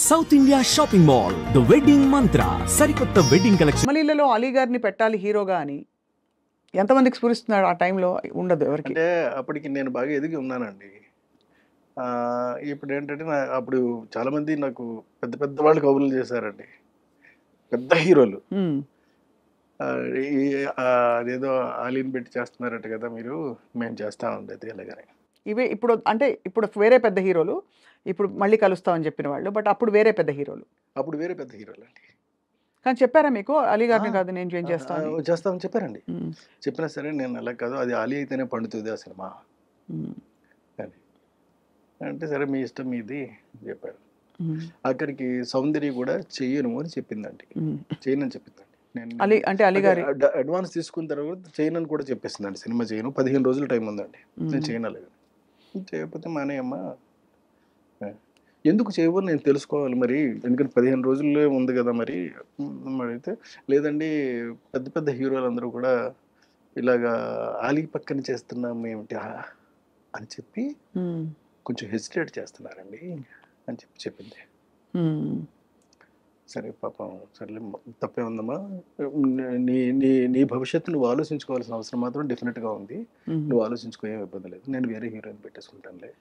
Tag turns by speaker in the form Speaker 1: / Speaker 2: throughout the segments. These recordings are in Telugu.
Speaker 1: South India shopping mall the wedding మంత్ర సరికొత్త వెడ్డింగ్ కలెక్షన్.
Speaker 2: మలీలలో అలీ గారిని పెట్టాలి హీరోగా అని ఎంతమందికి స్ఫురిస్తున్నాడు? ఆ టైంలో ఉండదు ఎవరికి.
Speaker 3: అంటే అప్పటికి నేను బాగా ఎదిగి ఉన్నానండి. ఇప్పుడు ఏంటంటే అప్పుడు చాలామంది నాకు పెద్ద పెద్ద వాళ్ళు కబుర్లు చేశారండి, పెద్ద హీరోలు.
Speaker 2: ఉమ్,
Speaker 3: అదేదో ఆలీని పెట్టి చేస్తున్నారట కదా మీరు, మేము చేస్తామండి అది ఎలాగని.
Speaker 2: ఇవే ఇప్పుడు అంటే ఇప్పుడు వేరే పెద్ద హీరోలు ఇప్పుడు మళ్ళీ కలుస్తామని చెప్పిన వాళ్ళు, బట్ అప్పుడు వేరే పెద్ద హీరోలు.
Speaker 3: అప్పుడు వేరే పెద్ద హీరోలు అండి.
Speaker 2: కానీ చెప్పారా మీకు అలీ గారిని కాదు నేను జాయిన్ చేస్తాను?
Speaker 3: చేస్తామని చెప్పారండి. చెప్పినా సరే నేను అలా కాదు, అది ఆలీ అయితేనే పండుతుంది ఆ సినిమా అని అంటే, సరే మీ ఇష్టం మీది చెప్పారు. అక్కడికి సౌందర్య కూడా చెయ్యను అని చెప్పిందండి, చేయనని చెప్పిందండి.
Speaker 2: అలీ అంటే అలీ గారి
Speaker 3: అడ్వాన్స్ తీసుకున్న తర్వాత చేయనని కూడా చెప్పేసిందండి. సినిమా చేయను, 15 రోజులు టైం ఉందండి, నేను చేయనాలి. చేయకపోతే మానేయమ్మా, ఎందుకు చేయవో నేను తెలుసుకోవాలి మరి, ఎందుకంటే 15 రోజుల్లో ఉంది కదా మరి. అయితే లేదండి, పెద్ద పెద్ద హీరోలు అందరూ కూడా ఇలాగా ఆలీ పక్కన చేస్తున్నాం ఏమిటి అని చెప్పి కొంచెం హెసిటేట్ చేస్తున్నారండి అని చెప్పి చెప్పింది. సరే పాపం, సర్లే తప్పే ఉందమ్మా, నీ నీ నీ భవిష్యత్తు నువ్వు ఆలోచించుకోవాల్సిన అవసరం మాత్రం డెఫినెట్గా ఉంది, నువ్వు ఆలోచించుకో, ఏం ఇబ్బంది లేదు, నేను వేరే హీరోయిన్ పెట్టేసుకుంటానులే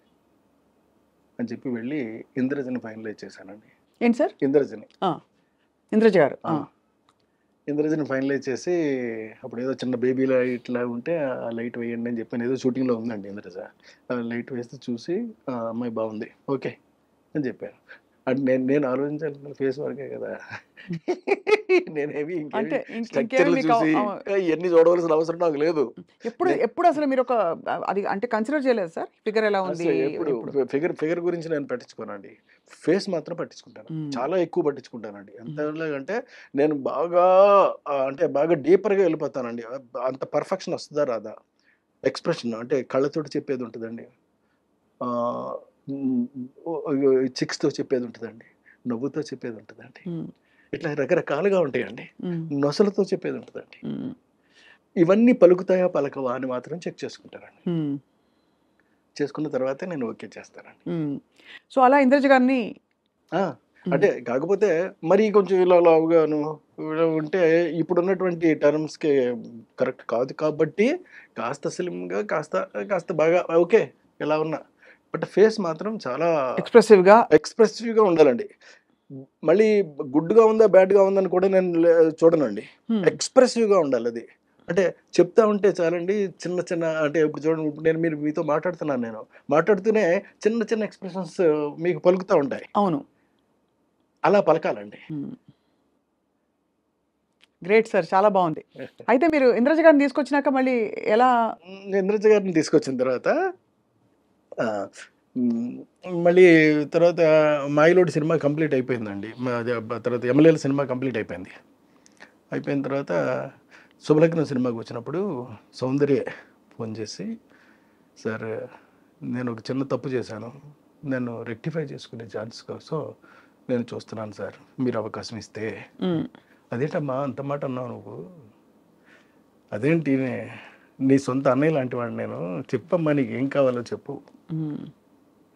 Speaker 3: అని చెప్పి వెళ్ళి ఇంద్రజని ఫైనలైజ్ చేశానండి.
Speaker 2: ఏంటి సార్?
Speaker 3: ఇంద్రజని,
Speaker 2: ఇంద్రజ గారు
Speaker 3: ఇంద్రజని ఫైనలైజ్ చేసి, అప్పుడు ఏదో చిన్న బేబీ లైట్ లా ఉంటే ఆ లైట్ వేయండి అని చెప్పాను. ఏదో షూటింగ్లో ఉందండి ఇంద్రజ, ఆ లైట్ వేస్తే చూసి అమ్మాయి బాగుంది ఓకే అని చెప్పాను. అంటే నేను ఆలోచించాలి ఫేస్ వరకే కదా, నేనేమి
Speaker 2: అంటే
Speaker 3: స్ట్రక్చర్లు చూసి ఇవన్నీ చూడవలసిన అవసరం నాకు లేదు.
Speaker 2: ఎప్పుడు అసలు మీరు ఒక అది అంటే కన్సిడర్ చేయలేదు సార్? ఫిగర్ ఎలా ఉంది?
Speaker 3: ఎప్పుడు ఫిగర్ గురించి నేను పట్టించుకోనండి, ఫేస్ మాత్రం పట్టించుకుంటాను, చాలా ఎక్కువ పట్టించుకుంటానండి. ఎంతలాగంటే నేను బాగా అంటే బాగా డీపర్గా వెళ్ళిపోతానండి. అంత పర్ఫెక్షన్ వస్తుందా రాదా, ఎక్స్ప్రెషన్ అంటే కళ్ళతోటి చెప్పేది ఉంటుందండి, చిక్స్తో చెప్పేది ఉంటుందండి, నవ్వుతో చెప్పేది ఉంటుందండి, ఇట్లా రకరకాలుగా ఉంటాయండి, నొసలతో చెప్పేది ఉంటుందండి. ఇవన్నీ పలుకుతాయా పలకవా అని మాత్రం చెక్ చేసుకుంటానండి. చేసుకున్న తర్వాతే నేను ఓకే చేస్తానండి.
Speaker 2: సో అలా ఇంద్రజ గారిని
Speaker 3: అంటే కాకపోతే మరీ కొంచెం ఇలా లావుగాను ఇలా ఉంటే ఇప్పుడున్నటువంటి టర్మ్స్కి కరెక్ట్ కాదు కాబట్టి కాస్త స్లిమ్గా కాస్త బాగా ఓకే ఇలా ఉన్నా, బట్ ఫేస్ మాత్రం చాలా ఎక్స్ప్రెసివ్గా ఉండాలండి. మళ్ళీ గుడ్గా ఉందా బ్యాడ్గా ఉందని కూడా నేను చూడనండి, ఎక్స్ప్రెసివ్గా ఉండాలి అది. అంటే చెప్తా ఉంటే చాలండి, చిన్న చిన్న అంటే ఇప్పుడు చూడండి, ఇప్పుడు నేను మీతో మాట్లాడుతున్నాను, నేను మాట్లాడుతూనే చిన్న చిన్న ఎక్స్ప్రెషన్స్ మీకు పలుకుతూ ఉంటాయి.
Speaker 2: అవును,
Speaker 3: అలా పలకాలండి.
Speaker 2: గ్రేట్ సార్, చాలా బాగుంది. అయితే మీరు ఇంద్రజ గారిని తీసుకొచ్చినాక మళ్ళీ ఎలా?
Speaker 3: ఇంద్రజ గారిని తీసుకొచ్చిన తర్వాత మళ్ళీ తర్వాత మాయిలోడి సినిమా కంప్లీట్ అయిపోయిందండి. తర్వాత ఎమ్మెల్యేల సినిమా కంప్లీట్ అయిపోయింది. అయిపోయిన తర్వాత శుభలగ్నం సినిమాకి వచ్చినప్పుడు సౌందర్య ఫోన్ చేసి, సార్ నేను ఒక చిన్న తప్పు చేశాను, నేను రెక్టిఫై చేసుకునే ఛాన్స్ కోసం నేను చూస్తున్నాను సార్, మీరు అవకాశం ఇస్తే. అదేంటమ్మా అంత మాట అన్నావు నువ్వు, అదేంటి నీ సొంత అన్నయ్య లాంటి వాడు నేను, చెప్పమ్మా నీకు ఏం కావాలో చెప్పు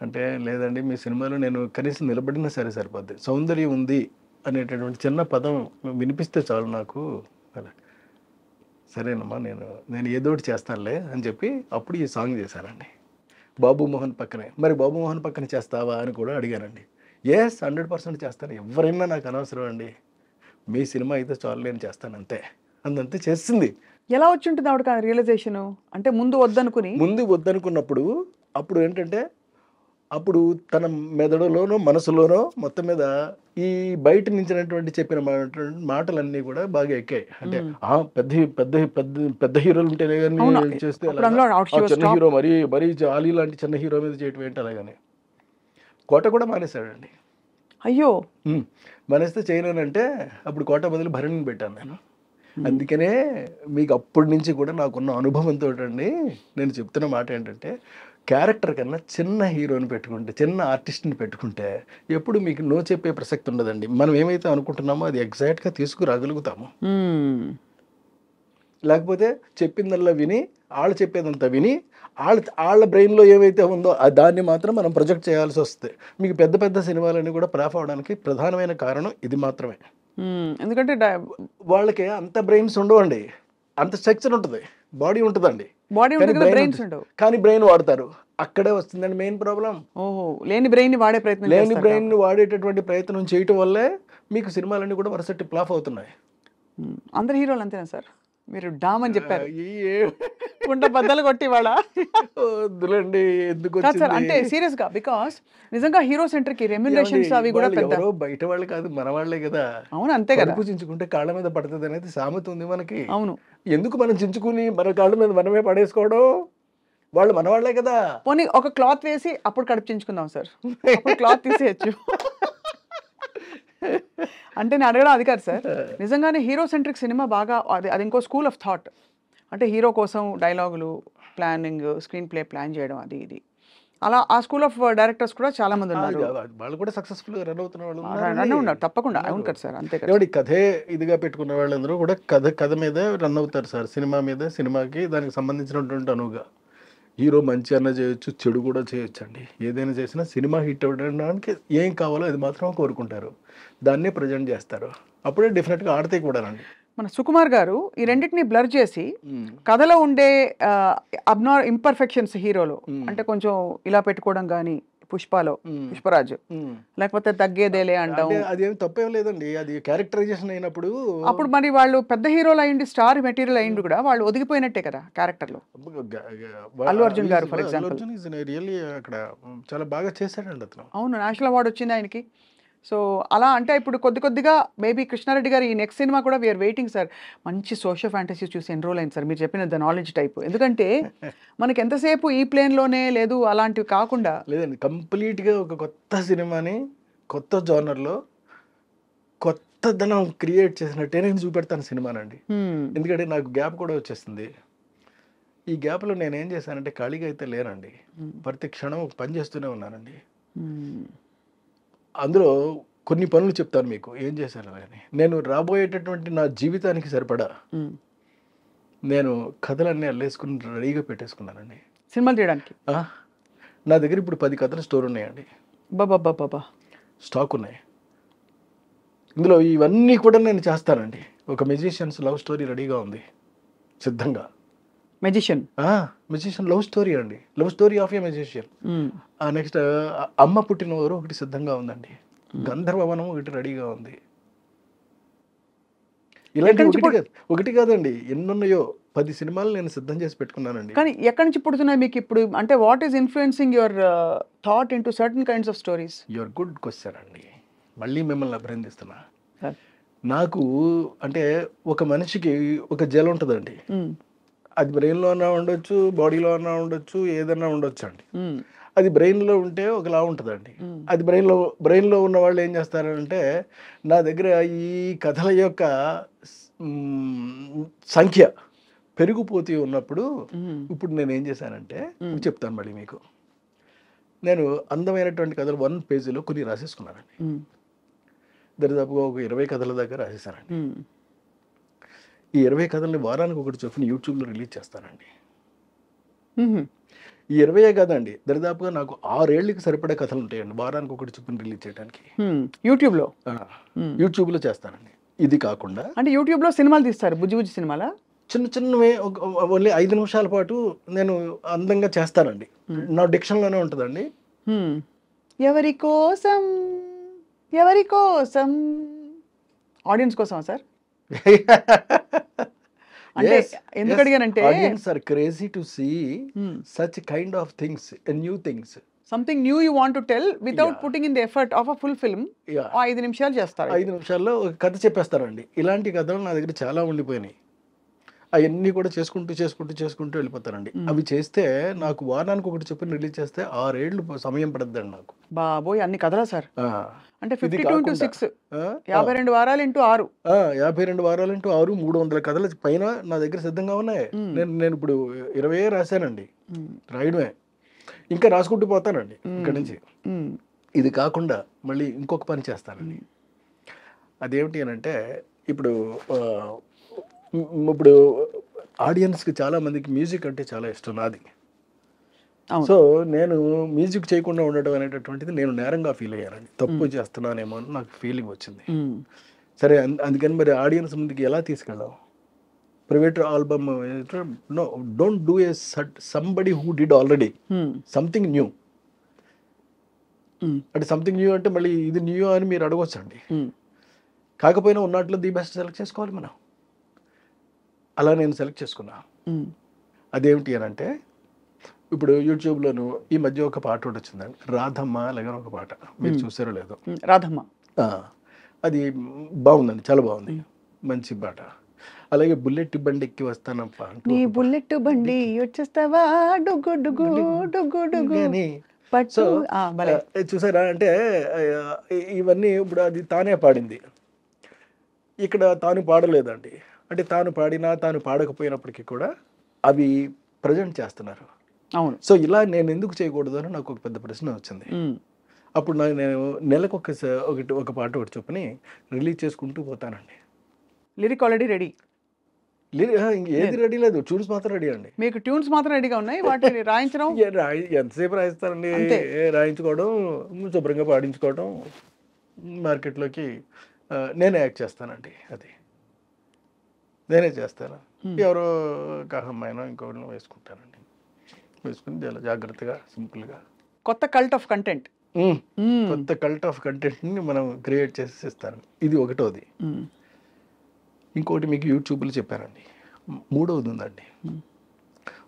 Speaker 3: అంటే, లేదండి మీ సినిమాలో నేను కనీసం నిలబడినా సరే సరిపోద్ది, సౌందర్యం ఉంది అనేటటువంటి చిన్న పదం వినిపిస్తే చాలు నాకు అలా. సరేనమ్మా నేను ఏదో ఒకటి చేస్తానులే అని చెప్పి అప్పుడు ఈ సాంగ్ చేశానండి, బాబు మోహన్ పక్కనే. మరి బాబు మోహన్ పక్కన చేస్తావా అని కూడా అడిగానండి. 100% చేస్తాను, ఎవరైనా నాకు అనవసరం అండి, మీ సినిమా అయితే చాలు నేను చేస్తాను అంతే, అంతే చేసింది.
Speaker 2: ఎలా వచ్చి ఉంటుంది ఆవిడ రియలైజేషన్? అంటే ముందు
Speaker 3: వద్దనుకున్నప్పుడు అప్పుడు ఏంటంటే, అప్పుడు తన మెదడులోనో మనసులోనో మొత్తం మీద ఈ బయట నుంచినటువంటి చెప్పిన మాటలన్నీ కూడా బాగా ఎక్కాయి. అంటే పెద్ద హీరోలు ఉంటేనే కానీ చేస్తే చిన్న హీరో మరీ ఆలీ లాంటి చిన్న హీరో మీద చేయటం ఏంటి అలాగని కోట కూడా మానేశాడండి.
Speaker 2: అయ్యో,
Speaker 3: మానేస్తే చేయలేనంటే అప్పుడు కోట బదులు భరణిని పెట్టాను నేను. అందుకనే మీకు అప్పటి నుంచి కూడా నాకున్న అనుభవంతో అండి నేను చెప్తున్న మాట ఏంటంటే, క్యారెక్టర్ కన్నా చిన్న హీరోని పెట్టుకుంటే, చిన్న ఆర్టిస్ట్ని పెట్టుకుంటే ఎప్పుడు మీకు నో చెప్పే ప్రసక్తి ఉండదండి. మనం ఏమైతే అనుకుంటున్నామో అది ఎగ్జాక్ట్గా తీసుకురాగలుగుతాము. లేకపోతే చెప్పిందల్లా విని, వాళ్ళు చెప్పేదంతా విని వాళ్ళ బ్రెయిన్లో ఏమైతే ఉందో దాన్ని మాత్రం మనం ప్రొజెక్ట్ చేయాల్సి వస్తుంది. మీకు పెద్ద పెద్ద సినిమాలన్నీ కూడా ఫ్లాప్ అవడానికి ప్రధానమైన కారణం ఇది మాత్రమే.
Speaker 2: ఎందుకంటే
Speaker 3: వాళ్ళకి అంత బ్రెయిన్స్ ఉండవండి, అంత స్ట్రక్చర్ ఉంటుంది, బాడీ ఉంటుందండి,
Speaker 2: బాడీ
Speaker 3: కానీ
Speaker 2: ఉంటుంది,
Speaker 3: brain
Speaker 2: బ్రెయిన్స్
Speaker 3: ఉంటుంది.
Speaker 2: ఉండవు.
Speaker 3: కానీ బ్రెయిన్ వాడతారు, అక్కడే వస్తుందండి మెయిన్ ప్రాబ్లం.
Speaker 2: ఓహో, లేని బ్రెయిన్ ని వాడే ప్రయత్నం
Speaker 3: లేని
Speaker 2: చేస్తారు
Speaker 3: బ్రెయిన్ వాడేటటువంటి ప్రయత్నం చేయటం వల్లే మీకు సినిమాలన్నీ కూడా వరుసటి ఫ్లాప్ అవుతున్నాయి.
Speaker 2: అందరు హీరోలు అంతేనా సార్? మీరు డామ్ అని చెప్పారు,
Speaker 3: ఈ-
Speaker 2: గుంట బద్దలు కొట్టి వాళ్ళ
Speaker 3: వద్దులండి, ఎందుకు
Speaker 2: కాదు సార్,
Speaker 3: వచ్చింది?
Speaker 2: అంటే సీరియస్ గా, బికాస్ నిజంగా హీరో సెంటర్ కి రెమ్యునరేషన్స్ అవి కూడా
Speaker 3: వాళ్ళు
Speaker 2: పెద్ద.
Speaker 3: ఎవరో బయట వాళ్ళు కాదు, మన వాళ్ళే కదా.
Speaker 2: అవును, అంతే కదా.
Speaker 3: కడుపు చించుకుంటే కాళ్ళ మీద పడుతుంది అనేది సామెత ఉంది మనకి.
Speaker 2: అవును,
Speaker 3: ఎందుకు మనం చించుకుని మన కాళ్ళ మీద మనమే పడేసుకోవడం? వాళ్ళు మన వాళ్ళే కదా.
Speaker 2: పోనీ ఒక క్లాత్ వేసి అప్పుడు కడిపించుకుందాం సార్, అప్పుడు క్లాత్ తీసేయచ్చు. అంటే నేను అడగడం అది కాదు సార్, నిజంగానే హీరో సెంట్రిక్ సినిమా బాగా అది ఇంకో స్కూల్ ఆఫ్ థాట్. అంటే హీరో కోసం డైలాగులు, ప్లానింగ్, స్క్రీన్ ప్లే ప్లాన్ చేయడం, అది ఇది అలా ఆ స్కూల్ ఆఫ్ డైరెక్టర్స్ కూడా చాలా మంది ఉన్నారు.
Speaker 3: వాళ్ళు కూడా సక్సెస్ఫుల్ గా రన్ అవుతున్న వాళ్ళు
Speaker 2: అన్నీ ఉన్నారు తప్పకుండా. అవును కదా సార్, అంతే కదా.
Speaker 3: ఎవడి కథే ఇదిగా పెట్టుకున్న వాళ్ళందరూ కూడా కథ మీద రన్ అవుతారు సార్. సినిమా మీద, సినిమాకి దానికి సంబంధించినటువంటి అనువుగా హీరో మంచి అన్న చేయొచ్చు, చెడు కూడా చేయొచ్చు అండి. ఏదైనా చేసినా సినిమా హిట్ అవ్వడానికి ఏం కావాలో అది మాత్రం కోరుకుంటారు, దాన్నే ప్రజెంట్ చేస్తారు. అప్పుడే డెఫినెట్గా ఆడితే కూడా రండి.
Speaker 2: మన సుకుమార్ గారు ఈ రెండింటిని బ్లర్ చేసి కథలో ఉండే ఇంపర్ఫెక్షన్స్ హీరోలో, అంటే కొంచెం ఇలా పెట్టుకోవడం కానీ, పుష్పలో పుష్పరాజు, లేకపోతే తగ్గేదేలే అంటాం,
Speaker 3: అదేం తప్పేం లేదండి, అది క్యారెక్టరైజేషన్ అయినప్పుడు.
Speaker 2: అప్పుడు మరి వాళ్ళు పెద్ద హీరోలు అయ్యింది, స్టార్ మెటీరియల్ అయ్యింది కూడా వాళ్ళు ఒదిగిపోయినట్టే కదా క్యారెక్టర్లో. అల్లు అర్జున్ గారు ఫర్ ఎగ్జాంపుల్
Speaker 3: రియల్లీ అక్కడ చాలా బాగా చేశాడండి అతను.
Speaker 2: అవును, నేషనల్ అవార్డు వచ్చింది ఆయనకి. సో అలా అంటే ఇప్పుడు కొద్దిగా మేబీ కృష్ణారెడ్డి గారు ఈ నెక్స్ట్ సినిమా కూడా వీఆర్ వెయిటింగ్ సార్. మంచి సోషల్ ఫ్యాంటసీ చూసి ఎన్రోల్ అయింది సార్ మీరు చెప్పిన ద నాలెడ్జ్ టైప్. ఎందుకంటే మనకి ఎంతసేపు ఈ ప్లేన్లోనే లేదు, అలాంటివి కాకుండా
Speaker 3: లేదండి, కంప్లీట్గా ఒక కొత్త సినిమాని కొత్త జోనర్లో కొత్తదనం క్రియేట్ చేసినట్టే నేను చూపెడతాను సినిమానండి. ఎందుకంటే నాకు గ్యాప్ కూడా వచ్చేస్తుంది. ఈ గ్యాప్లో నేను ఏం చేశానంటే ఖాళీగా అయితే లేనండి, ప్రతి క్షణం ఒక పని చేస్తూనే ఉన్నానండి. అందులో కొన్ని పనులు చెప్తాను మీకు ఏం చేశాను అని. నేను రాబోయేటటువంటి నా జీవితానికి సరిపడా నేను కథలన్నీ అల్లేసుకుని రెడీగా పెట్టేసుకున్నానండి
Speaker 2: సినిమాలు తీయడానికి.
Speaker 3: నా దగ్గర ఇప్పుడు 10 కథల స్టోర్ ఉన్నాయండి,
Speaker 2: బాబా
Speaker 3: స్టాక్ ఉన్నాయి. ఇందులో ఇవన్నీ కూడా నేను చేస్తానండి. ఒక మెజిషియన్స్ లవ్ స్టోరీ రెడీగా ఉంది సిద్ధంగా.
Speaker 2: మెజిషియన్
Speaker 3: లవ్ స్టోరీ అండి, love story of A magician. Next అమ్మ పుట్టిన ఊరు ఒకటి సిద్ధంగా ఉందండి, గంధర్వవనం ఒకటి రెడీగా ఉంది. ఇలాంటి ఒకటి కాదండి, ఎన్నున్నాయో 10 సినిమాలు నేను సిద్ధం చేసి పెట్టుకున్నానండి.
Speaker 2: కానీ ఎక్కడి నుంచి పుడుతున్నాయి మీకు ఇప్పుడు? అంటే what is influencing your thought into certain kinds of stories?
Speaker 3: Your good question అండి, మళ్ళీ మిమ్మల్ని అభినందిస్తున్నా. నాకు అంటే ఒక మనిషికి ఒక జెల్ ఉంటుందండి, అది బ్రెయిన్లో అన్నా ఉండొచ్చు, బాడీలో అన్నా ఉండొచ్చు, ఏదన్నా ఉండొచ్చు అండి. అది బ్రెయిన్లో ఉంటే ఒకలా ఉంటుందండి. అది బ్రెయిన్లో ఉన్న వాళ్ళు ఏం చేస్తారంటే, నా దగ్గర ఈ కథల యొక్క సంఖ్య పెరిగిపోతూ ఉన్నప్పుడు ఇప్పుడు నేను ఏం చేశానంటే చెప్తాను మళ్ళీ మీకు. నేను అందమైనటువంటి కథలు 1 పేజీలో కొన్ని రాసేసుకున్నానండి. దరిదాపుగా ఒక 20 కథల దాకా రాసేసానండి. ఈ 20 కథల్ని వారానికి ఒకటి చొప్పున యూట్యూబ్లో రిలీజ్ చేస్తానండి. ఈ 20 కాదండి, దరిదాపుగా నాకు 6 ఏళ్ళకి సరిపడే కథలు ఉంటాయండి వారానికి ఒకటి చొప్పున రిలీజ్ చేయడానికి యూట్యూబ్లో చేస్తానండి. ఇది కాకుండా
Speaker 2: అంటే యూట్యూబ్లో సినిమాలు తీస్తారు, బుజ్జి సినిమాలా,
Speaker 3: చిన్నవే ఓన్లీ 5 నిమిషాల పాటు నేను అందంగా చేస్తానండి. నా డిక్షన్లోనే ఉంటుందండి.
Speaker 2: ఎవరి కోసం ఆడియన్స్ కోసం సార్. అంటే ఎందుకు అడిగానంటే
Speaker 3: audience are crazy to see such kind of things, new things,
Speaker 2: something new you want to tell without putting in the effort of a full film. 5 నిమిషాలు చేస్తారు,
Speaker 3: 5 నిమిషాల్లో ఒక కథ చెప్పేస్తారండి. ఇలాంటి కథలు నా దగ్గర చాలా ఉండిపోయినాయి. అవన్నీ కూడా చేసుకుంటూ వెళ్ళిపోతారండి. అవి చేస్తే నాకు వారానికి ఒకటి చెప్పి రిలీజ్ చేస్తే 6 ఏళ్ళు సమయం పడద్దండి నాకు.
Speaker 2: బాబోయ్, అన్ని కథలా సార్? అంటే 52 into 6 52 వారాలు ఇంటూ 6
Speaker 3: 52 వారాలు ఇంటూ 6 300 కథల పైన నా దగ్గర సిద్ధంగా ఉన్నాయి. నేను ఇప్పుడు 20 రాశానండి, రాయడమే, ఇంకా రాసుకుంటూ పోతానండి ఇక్కడ నుంచి. ఇది కాకుండా మళ్ళీ ఇంకొక పని చేస్తానండి. అదేమిటి అని అంటే, ఇప్పుడు ఆడియన్స్కి చాలామందికి మ్యూజిక్ అంటే చాలా ఇష్టం. నాది
Speaker 2: అవును.
Speaker 3: సో నేను మ్యూజిక్ చేయకుండా ఉండడం అనేటటువంటిది నేను నేరంగా ఫీల్ అయ్యానండి. తప్పు చేస్తున్నానేమో అని నాకు ఫీలింగ్ వచ్చింది. సరే అందుకని మరి ఆడియన్స్ ముందుకి ఎలా తీసుకెళ్ళాం? Private album no, don't do a somebody who did already something new. అంటే సంథింగ్ న్యూ అంటే మళ్ళీ ఇది న్యూ అని మీరు అడగొచ్చండి. కాకపోయినా ఉన్నట్లు ది బెస్ట్ సెలెక్ట్ చేసుకోవాలి మనం. అలా నేను సెలెక్ట్ చేసుకున్నా. అదేమిటి అని అంటే ఇప్పుడు యూట్యూబ్లోను ఈ మధ్య ఒక పాట ఒకటి వచ్చిందండి, రాధమ్మ అలాగే ఒక పాట, మీరు చూసారో లేదో.
Speaker 2: రాధమ్మ.
Speaker 3: అది బాగుందండి, చాలా బాగుంది, మంచి పాట. అలాగే బుల్లెట్ బండి ఎక్కి వస్తానప్ప అంటూ
Speaker 2: నీ బుల్లెట్ బండి వచ్చేస్తావా డుగ్గు డుగ్గు డుగ్గు డుగ్గు పట్టు.
Speaker 3: చూసారా అంటే ఇవన్నీ ఇప్పుడు అది తానే పాడింది, ఇక్కడ తాను పాడలేదండి. అంటే తాను పాడినా తాను పాడకపోయినప్పటికీ కూడా అవి ప్రజెంట్ చేస్తున్నారు.
Speaker 2: అవును.
Speaker 3: సో ఇలా నేను ఎందుకు చేయకూడదు అని నాకు ఒక పెద్ద ప్రశ్న వచ్చింది. అప్పుడు నేను నెలకు ఒక పాట ఒకటి చొప్పుని రిలీజ్ చేసుకుంటూ పోతానండి.
Speaker 2: Lyric already ready?
Speaker 3: ఏది రెడీ లేదు, ట్యూన్స్ మాత్రం రెడీ అండి.
Speaker 2: మీకు ట్యూన్స్ మాత్రం రెడీగా ఉన్నాయి, వాటిని రాయించడం
Speaker 3: ఎంతసేపు రాయిస్తానండి? రాయించుకోవడం, శుభ్రంగా పాడించుకోవడం, మార్కెట్లోకి నేనే యాక్ట్ చేస్తానండి. అది నేనే చేస్తాను. ఎవరో కాహమ్మాయినో ఇంకోనో వేసుకుంటానండి. వేసుకుని చాలా జాగ్రత్తగా సింపుల్గా
Speaker 2: కొత్త కల్ట్ ఆఫ్ కంటెంట్,
Speaker 3: కొత్త కల్ట్ ఆఫ్ కంటెంట్ని మనం క్రియేట్ చేసి ఇస్తాను. ఇది ఒకటోది. ఇంకోటి మీకు యూట్యూబ్లో చెప్పానండి, మూడవది ఉందండి.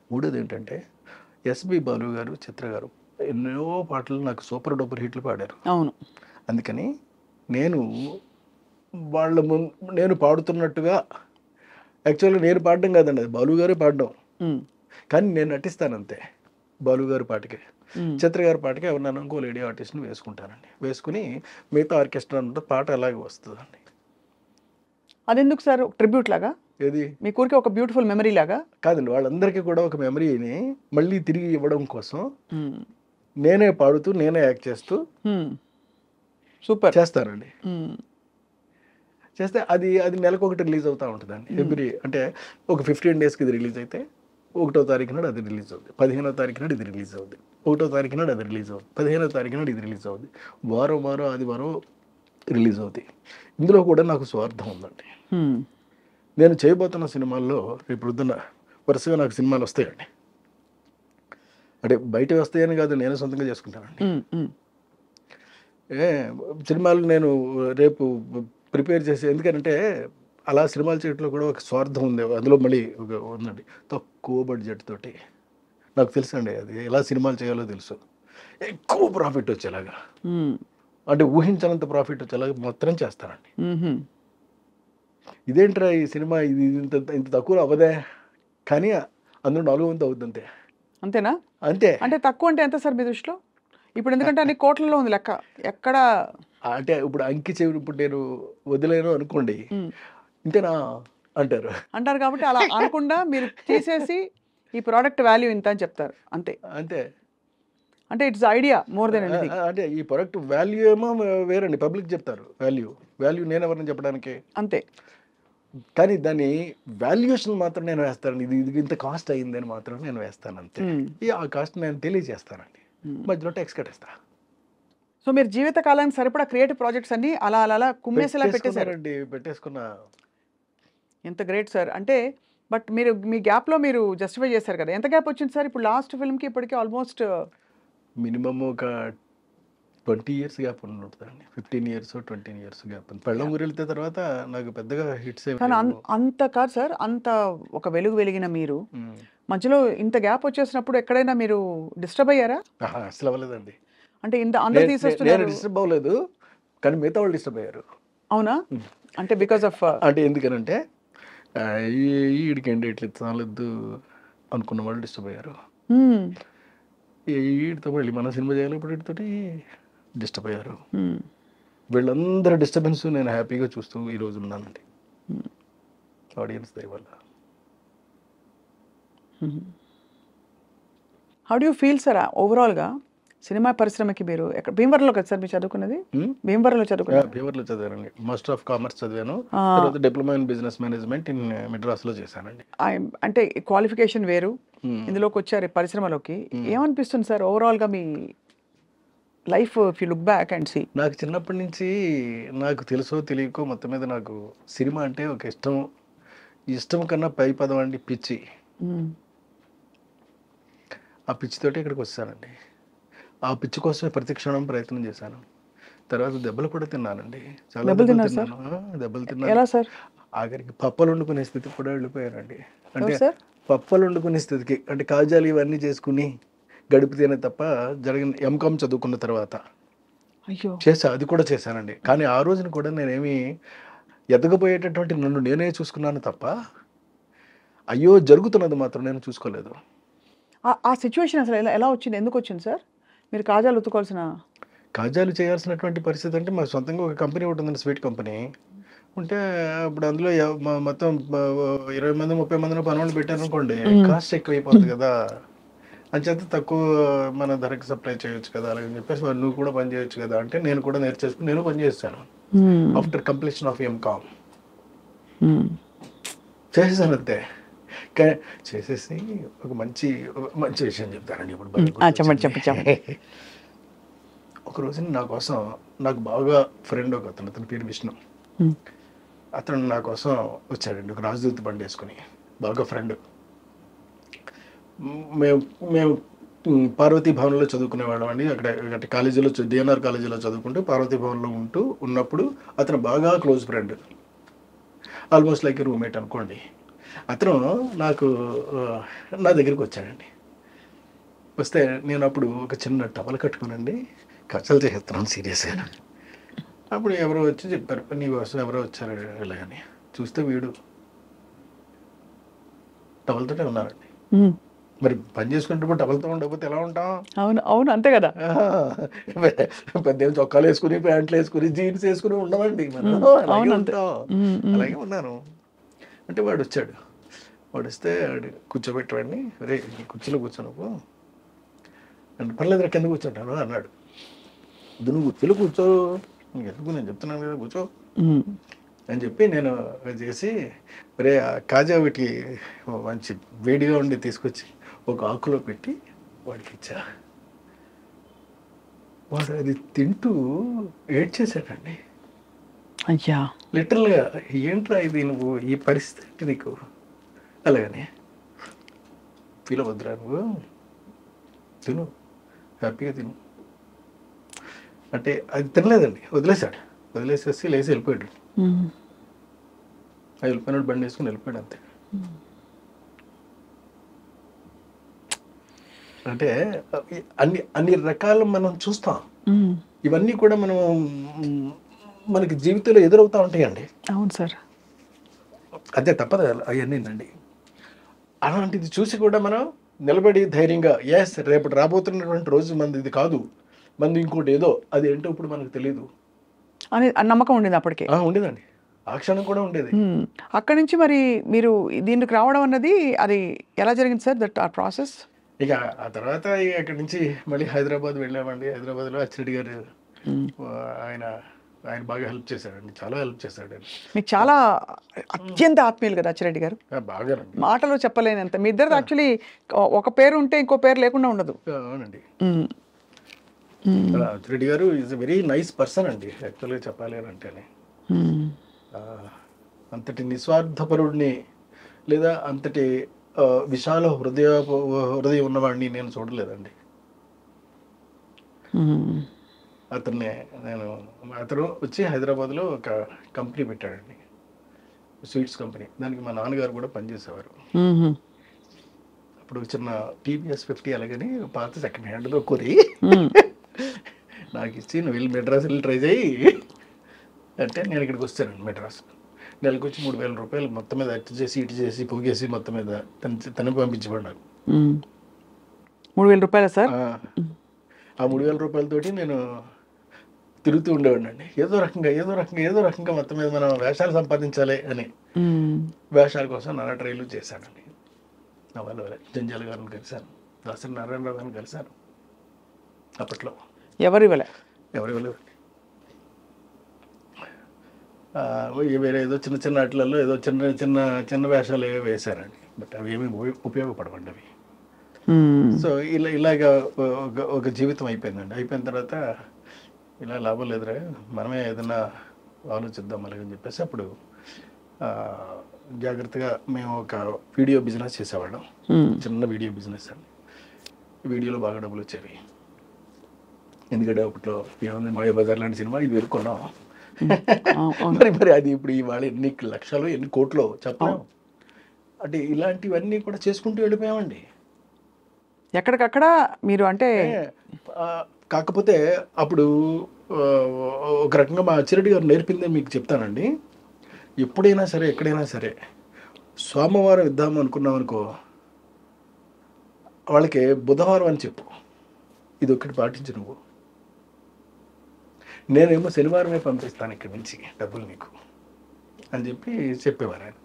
Speaker 3: మూడోది ఏంటంటే ఎస్పి బాలు గారు, చిత్ర గారు ఎన్నో పాటలు నాకు సూపర్ డూపర్ హిట్లు పాడారు.
Speaker 2: అవును.
Speaker 3: అందుకని నేను వాళ్ళ నేను పాడుతున్నట్టుగా, యాక్చువల్గా నేను పాడడం కాదండి, అది బాలు గారే పాడడం, కానీ నేను నటిస్తాను అంతే. బాలు గారి పాటకి, చిత్ర గారి పాటకి ఎవరినైనా ఇంకో లేడీ ఆర్టిస్ట్ని వేసుకుంటానండి. వేసుకుని మిగతా ఆర్కెస్ట్రా అంతా పాట అలాగే వస్తుందండి.
Speaker 2: అదెందుకు సార్? ట్రిబ్యూట్ లాగా?
Speaker 3: ఏది
Speaker 2: మీ ఊరికి ఒక బ్యూటిఫుల్ మెమరీ లాగా
Speaker 3: కాదండి, వాళ్ళందరికీ కూడా ఒక మెమరీని మళ్ళీ తిరిగి ఇవ్వడం కోసం నేనే పాడుతూ నేనే యాక్ట్ చేస్తూ
Speaker 2: సూపర్
Speaker 3: చేస్తానండి. చేస్తే అది నెలకు ఒకటి రిలీజ్ అవుతూ ఉంటుందండి. ఎవ్రీ అంటే ఒక 15 డేస్కి ఇది రిలీజ్ అయితే 1వ తారీఖు నాడు అది రిలీజ్ అవుతుంది, 15వ తారీఖు నాడు ఇది రిలీజ్ అవుతుంది, 1వ తారీఖు నాడు అది రిలీజ్ అవుతుంది, 15వ తారీఖు నాడు ఇది రిలీజ్ అవుతుంది, వారం ఆదివారం రిలీజ్ అవుతాయి. ఇందులో కూడా నాకు స్వార్థం ఉందండి. నేను చేయబోతున్న సినిమాల్లో రేపు పొద్దున్న వరుసగా నాకు సినిమాలు వస్తాయండి. అంటే బయట వస్తాయని కాదు, నేను సొంతంగా చేసుకుంటానండి. సినిమాలు నేను రేపు ప్రిపేర్ చేసి, ఎందుకంటే అలా సినిమాలు చేయడంలో కూడా ఒక స్వార్థం ఉంది. అందులో మళ్ళీ ఉందండి, తక్కువ బడ్జెట్ తోటి నాకు తెలుసు అండి, అది ఎలా సినిమాలు చేయాలో తెలుసు. ఎక్కువ ప్రాఫిట్ వచ్చేలాగా, అంటే ఊహించనంత ప్రాఫిట్ వచ్చేలాగా మాత్రం చేస్తానండి. ఇదేంట్రా ఈ సినిమా ఇది ఇంత తక్కువ అవ్వదే, కానీ అందులో 400 అవుతుంది అంతే.
Speaker 2: అంతేనా?
Speaker 3: అంతే.
Speaker 2: అంటే తక్కువ అంటే ఎంత సార్ మీ దృష్టిలో? ఇప్పుడు ఎందుకంటే అన్ని కోట్లలో ఉంది లెక్క. ఎక్కడ
Speaker 3: అంటే ఇప్పుడు అంకి చెవి ఇప్పుడు నేను వదిలేను అనుకోండి, ఇంతేనా అంటారు
Speaker 2: కాబట్టి అలా అనకుండా మీరు తీసేసి ఈ ప్రోడక్ట్ వాల్యూ ఇంత అని చెప్తారు అంతే.
Speaker 3: అంతే.
Speaker 2: అంటే it's idea more than anything.
Speaker 3: అంటే ఈ ప్రోడక్ట్ వాల్యూ ఏమో వేరండి, పబ్లిక్ చెప్తారు వాల్యూ నేను ఎవరిని చెప్పడానికి
Speaker 2: అంతే.
Speaker 3: కానీ దాని వాల్యుయేషన్ మాత్రం నేను వేస్తాను, ఇది ఇంత కాస్ట్ అయ్యిందని మాత్రం నేను వేస్తాను అంతే. ఆ కాస్ట్ నేను తెలియజేస్తానండి, మధ్యలో ట్యాక్స్ కట్టేస్తా.
Speaker 2: సో మీరు జీవిత కాలానికి సరిపడా క్రియేటివ్ ప్రాజెక్ట్స్ అన్ని అలా అలా కుమ్మేసేలా పెట్టేశారండి.
Speaker 3: పెట్టేసుకున్నా.
Speaker 2: ఎంత గ్రేట్ సార్. అంటే బట్ మీరు మీ గ్యాప్లో మీరు జస్టిఫై చేశారు కదా, ఎంత గ్యాప్ వచ్చింది సార్ ఇప్పుడు లాస్ట్ ఫిల్మ్కి ఇప్పటికీ? ఆల్మోస్ట్
Speaker 3: మినిమమ్ ఒక 20 years గ్యాప్ ఉంటుందండి. 15 years 20 years గ్యాప్. పెళ్ళం ఊరు వెళ్తే తర్వాత నాకు పెద్దగా హిట్స్
Speaker 2: కానీ అంత కాదు సార్, అంత ఒక వెలుగు వెలిగిన మీరు మధ్యలో ఇంత గ్యాప్ వచ్చేసినప్పుడు ఎక్కడైనా మీరు డిస్టర్బ్ అయ్యారా?
Speaker 3: అసలు అవ్వలేదండి.
Speaker 2: అంటే ఇంత అందరూ తీసేస్తున్నారు.
Speaker 3: డిస్టర్బ్ అవ్వలేదు, కానీ మిగతా వాళ్ళు డిస్టర్బ్ అయ్యారు.
Speaker 2: అవునా? అంటే బికాస్ ఆఫ్
Speaker 3: అంటే ఎందుకనంటే ఈడికండి ఇట్లా చాలద్దు అనుకున్న వాళ్ళు డిస్టర్బ్ అయ్యారు. వీడితో మళ్ళీ మన సినిమా చేయాలి, ఇప్పుడు వీటితోటి డిస్టర్బ్ అయ్యారు. వీళ్ళందరూ డిస్టర్బెన్స్ నేను హ్యాపీగా చూస్తూ ఈరోజు ఉన్నానండి, ఆడియన్స్ దయ వల్ల.
Speaker 2: How do you feel sir ఓవరాల్గా సినిమా పరిశ్రమకి మీరు ఎక్కడ భీమవరంలో కదా సార్ మీరు చదువుకున్నది? భీమవరంలో చదువుకున్నారు?
Speaker 3: ఫీవర్లో చదివానండి. మాస్టర్ ఆఫ్ కామర్స్ చదివాను. తర్వాత diploma in business management in మెడ్రాస్లో చేశానండి.
Speaker 2: అంటే క్వాలిఫికేషన్ వేరు, ఇందులోకి వచ్చారు పరిశ్రమలోకి. ఏమనిపిస్తుంది సార్ ఓవరాల్గా మీ life if you look back and see?
Speaker 3: నాకు చిన్నప్పటి నుంచి నాకు తెలుసో తెలియకో మొత్తం మీద నాకు సినిమా అంటే ఒక ఇష్టం కన్నా పై పదం అండి పిచ్చి. ఆ పిచ్చితోటి ఇక్కడికి వచ్చానండి. ఆ పిచ్చి కోసమే ప్రతి క్షణం ప్రయత్నం చేశాను. తర్వాత దెబ్బలు కూడా తిన్నానండి. చాలా దెబ్బలు తిన్నాను. దెబ్బలు తిన్నాను.
Speaker 2: ఎలా సార్?
Speaker 3: ఆఖరికి పప్పలు వండుకునే స్థితికి కూడా వెళ్ళిపోయానండి. అంటే పప్పలు వండుకునే స్థితికి, అంటే కాజాలు ఇవన్నీ చేసుకుని గడిపితేనే తప్ప జరిగిన ఎంకామ్ చదువుకున్న తర్వాత అది కూడా చేశానండి. కానీ ఆ రోజున కూడా నేనేమి ఎదగబోయేటటువంటి నన్ను నేనే చూసుకున్నాను తప్ప అయ్యో జరుగుతున్నది మాత్రం నేను చూసుకోలేదు.
Speaker 2: ఆ సిచ్యువేషన్ అసలు ఎలా వచ్చింది, ఎందుకు వచ్చింది సార్? మీరు కాజాలు చేయాల్సినటువంటి పరిస్థితి అంటే మా సొంతంగా ఒక కంపెనీ ఉంటుందండి, స్వీట్ కంపెనీ ఉంటే అప్పుడు అందులో మొత్తం 20 మంది 30 మందిని పనులు పెట్టారనుకోండి, కాస్ట్ ఎక్కువ అయిపోతుంది కదా, అంచేత తక్కువ మన ధరకి సప్లై చేయొచ్చు కదా అలాగని చెప్పేసి నువ్వు కూడా పని చేయొచ్చు కదా అంటే నేను కూడా నేర్చేసుకుని నేను పని చేస్తాను. ఆఫ్టర్ కంప్లీషన్ ఆఫ్ ఎంకామ్ చేసేసాను అంతే. చేసేసి ఒక మంచి విషయం చెప్తానండి ఇప్పుడు. చెప్పండి.
Speaker 3: ఒక రోజు నా కోసం నాకు బాగా ఫ్రెండ్ ఒక అతని పేరు విష్ణు. అతను నా కోసం వచ్చాడండి, ఒక రాజదూత బండి వేసుకుని, బాగా ఫ్రెండ్. మేము పార్వతీ భవన్లో చదువుకునేవాళ్ళం అండి. అక్కడ కాలేజీలో డిఎన్ఆర్ కాలేజీలో చదువుకుంటూ పార్వతీ భవన్లో ఉన్నప్పుడు అతను బాగా close friend, almost like roommate అనుకోండి. అతను నా దగ్గరికి వచ్చాడండి. వస్తే నేను అప్పుడు ఒక చిన్న టవల్ కట్టుకునండి కచ్చలు చేస్తున్నాను సీరియస్గా. అప్పుడు ఎవరో వచ్చి చెప్పారు, నీ కోసం ఎవరో వచ్చారు ఇలాగని. చూస్తే వీడు టవల్తోనే ఉన్నారండి. మరి పని చేసుకుంటే టవల్తో ఉండకపోతే ఎలా ఉంటాం?
Speaker 2: అవును అంతే కదా.
Speaker 3: పెద్ద చొక్కాలు వేసుకుని ప్యాంట్లు వేసుకుని జీన్స్ వేసుకుని ఉండమండి మనం, అలాగే ఉంటాం. అలాగే ఉన్నాను. అంటే వాడు వచ్చాడు. వాడు వస్తే కూర్చోబెట్టవాడిని, రే కుర్చీలో కూర్చోనుకో అంటే, పర్లేదు కింద కూర్చుంటాను అన్నాడు. నువ్వు కుర్చీలో కూర్చో, ఎందుకు నేను చెప్తున్నాను కదా కూర్చో అని చెప్పి నేను చేసి, రే కాజా వీటికి మంచి వేడిగా ఉండి తీసుకొచ్చి ఒక ఆకులో పెట్టి వాడికి ఇచ్చా. వాడు అది తింటూ ఏడ్చేసాడండి.
Speaker 2: అయ్యా,
Speaker 3: లిటరల్గా ఏంట్రా ఇది, నువ్వు ఈ పరిస్థితి నీకు అలాగని ఫీల్ అవ్వద్దురా, నువ్వు తిను, హ్యాపీగా తిను అంటే అది తినలేదండి, వదిలేసేసి లేచి వెళ్ళిపోయాడు. వెళ్ళిపోయినాడు, బండి వేసుకుని వెళ్ళిపోయాడు అంతే. అంటే అన్ని రకాలు మనం చూస్తాం, ఇవన్నీ కూడా మనకి జీవితంలో ఎదురవుతూ ఉంటాయండి.
Speaker 2: అవును సార్,
Speaker 3: అదే తప్పదు అవన్నీనండి. అలాంటిది చూసి కూడా మనం నిలబడి ధైర్యంగా ఎస్ రేపటి రాబోతున్నటువంటి రోజు మనది ఇది కాదు, మంది ఇంకోటి ఏదో, అది ఏంటో ఇప్పుడు మనకు తెలియదు
Speaker 2: అని నమ్మకం ఉండేది అప్పటికే.
Speaker 3: ఉండేదండి, ఆ క్షణం కూడా ఉండేది.
Speaker 2: అక్కడి నుంచి మరి మీరు దీనికి రావడం అన్నది అది ఎలా జరిగింది సార్, దట్ ఆ ప్రాసెస్?
Speaker 3: ఇక ఆ తర్వాత అక్కడి నుంచి మళ్ళీ హైదరాబాద్ వెళ్ళామండి. హైదరాబాద్లో అచ్చిరెడ్డి గారు ఆయన బాగా హెల్ప్ చేశాడండి, చాలా హెల్ప్ చేశాడు.
Speaker 2: మీకు చాలా అత్యంత ఆత్మీయులు కదా అచ్చిరెడ్డి గారు,
Speaker 3: బాగా
Speaker 2: మాటలో చెప్పలేనంత. మీ ఇద్దరు యాక్చువల్లీ ఒక పేరు ఉంటే ఇంకో పేరు లేకుండా ఉండదు.
Speaker 3: అవునండి, అచ్చిరెడ్డి గారు is a very nice person అండి యాక్చువల్గా చెప్పాలి అని అంటేనే. అంతటి నిస్వార్థపరుడిని లేదా అంతటి విశాల హృదయం ఉన్నవాడిని నేను చూడలేదండి. అతను వచ్చి హైదరాబాద్లో ఒక కంపెనీ పెట్టాడండి, స్వీట్స్ కంపెనీ. దానికి మా నాన్నగారు కూడా పనిచేసేవారు. అప్పుడు చిన్న టీవీఎస్ 50 అలాగని పాత సెకండ్ హ్యాండ్లో కొని నాకు ఇచ్చి, నువ్వు వెళ్ళి మెడ్రాస్ వెళ్ళి ట్రై చేయి అంటే నేను ఇక్కడికి వచ్చానండి. మెడ్రాస్ నెలకు వచ్చి 3,000 రూపాయలు మొత్తం మీద అటు చేసి ఇటు చేసి పోగేసి మొత్తం మీద తనకి పంపించబడ్డాను.
Speaker 2: 3,000 రూపాయలు సార్?
Speaker 3: ఆ 3,000 రూపాయలతోటి నేను తిరుగుతూ ఉండేవాడిని అండి. ఏదో రకంగా మొత్తం మీద మనం వేషాలు సంపాదించాలి అని వేషాల కోసం నానా ట్రైలు చేశానండి. నా వాళ్ళ జంజాల గారిని కలిశాను, దాసరి నారాయణరావు గారిని కలిశాను. అప్పట్లో
Speaker 2: ఎవరు ఇవ్వలే.
Speaker 3: ఎవరు ఇవ్వలేదండి. వేరే ఏదో చిన్న చిన్న ఆటలలో ఏదో చిన్న చిన్న చిన్న వేషాలు ఏవో వేశారండి, బట్ అవి ఏమీ ఉపయోగపడవండి అవి. సో ఇలాగ ఒక జీవితం అయిపోయిందండి. అయిపోయిన తర్వాత ఇలా లాభం లేదురా, మనమే ఏదైనా ఆలోచిద్దాం అలాగని చెప్పేసి అప్పుడు జాగ్రత్తగా మేము ఒక వీడియో బిజినెస్ చేసేవాళ్ళం. చిన్న వీడియో బిజినెస్ అండి. వీడియోలో బాగా డబ్బులు వచ్చేవి. ఎందుకంటే అప్పట్లో ఏముంది, మాయ బజార్ లాంటి సినిమా ఇది కొన్నాం. మరి అది ఇప్పుడు ఇవాళ ఎన్ని లక్షలు ఎన్ని కోట్లు చెప్పలేము. అంటే ఇలాంటివన్నీ కూడా చేసుకుంటూ వెళ్ళిపోయామండి
Speaker 2: ఎక్కడికక్కడ మీరు. అంటే
Speaker 3: కాకపోతే అప్పుడు ఒక రకంగా మా అచ్చిరెడ్డి గారు నేర్పిందే మీకు చెప్తానండి. ఎప్పుడైనా సరే ఎక్కడైనా సరే సోమవారం ఇద్దాము అనుకున్నాం అనుకో, వాళ్ళకి బుధవారం అని చెప్పు, ఇది ఒక్కటి పాటించు నువ్వు. నేనేమో శనివారమే పంపిస్తాను ఇక్కడి నుంచి డబ్బులు నీకు అని చెప్పేవారు ఆయన.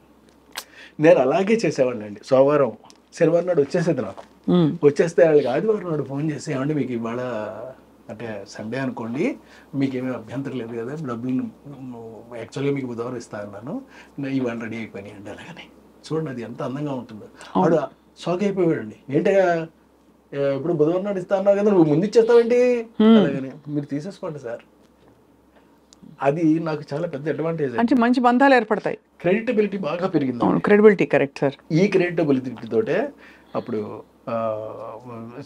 Speaker 3: నేను అలాగే చేసేవాడిని అండి. సోమవారం శనివారం నాడు వచ్చేసేది నాకు. వచ్చేస్తే వాళ్ళకి ఆదివారం నాడు ఫోన్ చేసి, ఏమంటే మీకు ఇవాళ అంటే సండే అనుకోండి, మీకేమీ అభ్యంతరం లేదు కదా, డబ్బులు యాక్చువల్గా మీకు బుధవారం ఇస్తా అన్నాను, ఇవాళ రెడీ అయిపోయినాయి అండి. అలాగని చూడండి అది ఎంత అందంగా ఉంటుందో. వాడు షాక్ అయిపోయాడండి. ఏంటగా ఇప్పుడు బుధవారం నాడు ఇస్తా అన్నావు కదా, నువ్వు ముందు ఇచ్చేస్తావేంటి? అలాగని మీరు తీసేసుకోండి సార్. అది నాకు చాలా పెద్ద అడ్వాంటేజ్.
Speaker 2: అంటే మంచి బంధాలు ఏర్పడతాయి.
Speaker 3: క్రెడిటబిలిటీ బాగా పెరిగింది.
Speaker 2: Credibility, correct sir.
Speaker 3: ఈ క్రెడిటబిలిటీ తోటే అప్పుడు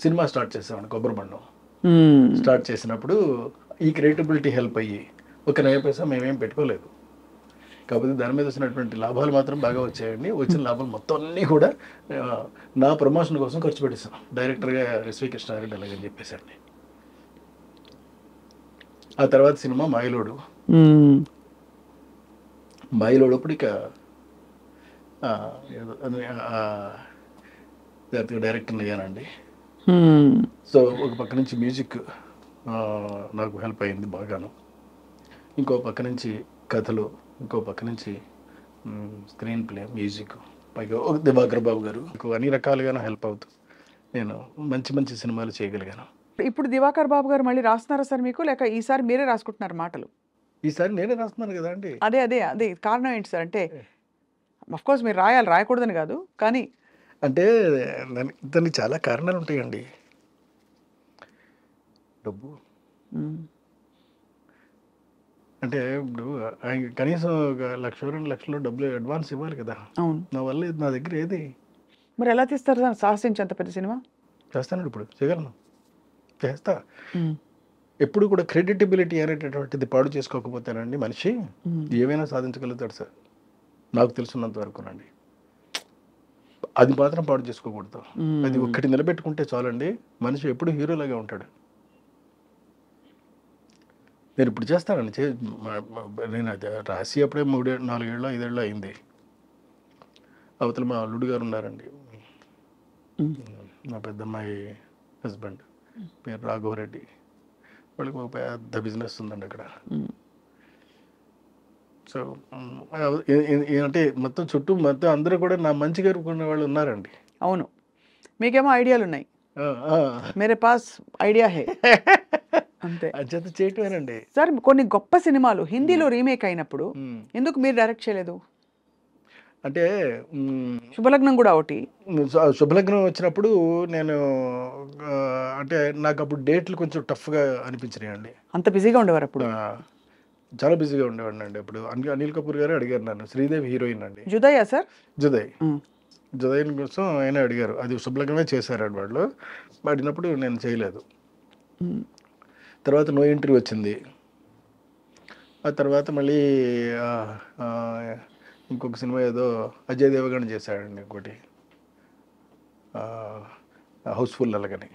Speaker 3: సినిమా స్టార్ట్ చేసామండి. కొబ్బరి బండం స్టార్ట్ చేసినప్పుడు ఈ క్రెడిటబిలిటీ హెల్ప్ అయ్యి ఒక నయ పైసా మేమేం పెట్టుకోలేదు. కాకపోతే దాని మీద వచ్చినటువంటి లాభాలు మాత్రం బాగా వచ్చాయండి. వచ్చిన లాభాలు మొత్తం అన్నీ కూడా నా ప్రమోషన్ కోసం ఖర్చు పెట్టేశాను. డైరెక్టర్గా ఎస్వి కృష్ణారెడ్డి అలాగని చెప్పేసండి. ఆ తర్వాత సినిమా మాయలోడు. మాయలోడు అప్పుడు ఇక డైరెక్టర్ అయ్యానండి. సో ఒక పక్క నుంచి మ్యూజిక్ నాకు హెల్ప్ అయింది బాగాను, ఇంకో పక్క నుంచి కథలు, ఇంకో పక్క నుంచి స్క్రీన్ ప్లే, మ్యూజిక్, పైగా ఒక దివాకర్ బాబు గారు అన్ని రకాలుగాను హెల్ప్ అవుతూ నేను మంచి మంచి సినిమాలు చేయగలిగాను.
Speaker 2: ఇప్పుడు దివాకర్ బాబు గారు మళ్ళీ రాస్తున్నారా సార్ మీకు, లేక ఈసారి మీరే రాసుకుంటున్నారు మాటలు?
Speaker 3: ఈసారి నేనే రాస్తున్నాను కదా అండి.
Speaker 2: అదే అదే అదే కారణం ఏంటి సార్? అంటే అఫ్కోర్స్ మీరు రాయాలి, రాయకూడదని కాదు, కానీ
Speaker 3: అంటే దానికి చాలా కారణాలు ఉంటాయండి. డబ్బు అంటే ఇప్పుడు ఆయన కనీసం ఒక 1,00,000 2 లక్షలు డబ్బులు అడ్వాన్స్ ఇవ్వాలి కదా.
Speaker 2: అవును.
Speaker 3: నా వల్ల నా దగ్గర ఏది.
Speaker 2: మరి ఎలా తీస్తారు సార్ సాహసించి అంత పెద్ద సినిమా?
Speaker 3: చేస్తానండి, ఇప్పుడు చేయగలను, చేస్తా. ఎప్పుడు కూడా క్రెడిటబిలిటీ అనేటటువంటిది పాడు చేసుకోకపోతేనండి మనిషి ఏమైనా సాధించగలుగుతాడు సార్, నాకు తెలుసున్నంత వరకునండి. అది మాత్రం పాడు చేసుకోకూడదు. అది ఒక్కటి నిలబెట్టుకుంటే చాలండి, మనిషి ఎప్పుడు హీరోలాగా ఉంటాడు. నేను ఇప్పుడు చేస్తానండి, నేను అది రాసి అప్పుడే 3-4 ఏళ్ళు 5 ఏళ్ళు అయింది. అవతల మా అల్లుడు గారు ఉన్నారండి, నా పెద్దమ్మాయి హస్బెండ్, పేరు రాఘవరెడ్డి. వాళ్ళకి ఒక పెద్ద బిజినెస్ ఉందండి అక్కడ. సో అంటే మొత్తం చుట్టూ మొత్తం అందరూ కూడా నా మంచి కోరుకునే వాళ్ళు ఉన్నారండి.
Speaker 2: అవును, మీకేమో ఐడియాలు ఉన్నాయి, మేరే పాస్ ఐడియా హే అంతే.
Speaker 3: అత్యంత చేయటమేనండి
Speaker 2: సార్. కొన్ని గొప్ప సినిమాలు హిందీలో రీమేక్ అయినప్పుడు ఎందుకు మీరు డైరెక్ట్ చేయలేదు?
Speaker 3: అంటే
Speaker 2: శుభలగ్నం కూడా ఒకటి.
Speaker 3: శుభలగ్నం వచ్చినప్పుడు నేను అంటే నాకు అప్పుడు డేట్లు కొంచెం టఫ్గా అనిపించినాయి అండి.
Speaker 2: అంత బిజీగా ఉండేవారు అప్పుడు?
Speaker 3: చాలా బిజీగా ఉండేవాడిని అండి అప్పుడు. అనిల్ కపూర్ గారు అడిగారు నన్ను, శ్రీదేవి హీరోయిన్ అండి.
Speaker 2: జుదయ్యా సార్?
Speaker 3: జుదయ్ కోసం ఆయన అడిగారు, అది శుభలగ్నమే చేశారు వాళ్ళు. అడిగినప్పుడు నేను చేయలేదు. తర్వాత నో ఎంట్రీ వచ్చింది. ఆ తర్వాత మళ్ళీ ఇంకొక సినిమా ఏదో అజయ్ దేవగన్ చేశాడండి ఇంకోటి, హౌస్ఫుల్ అలాగని.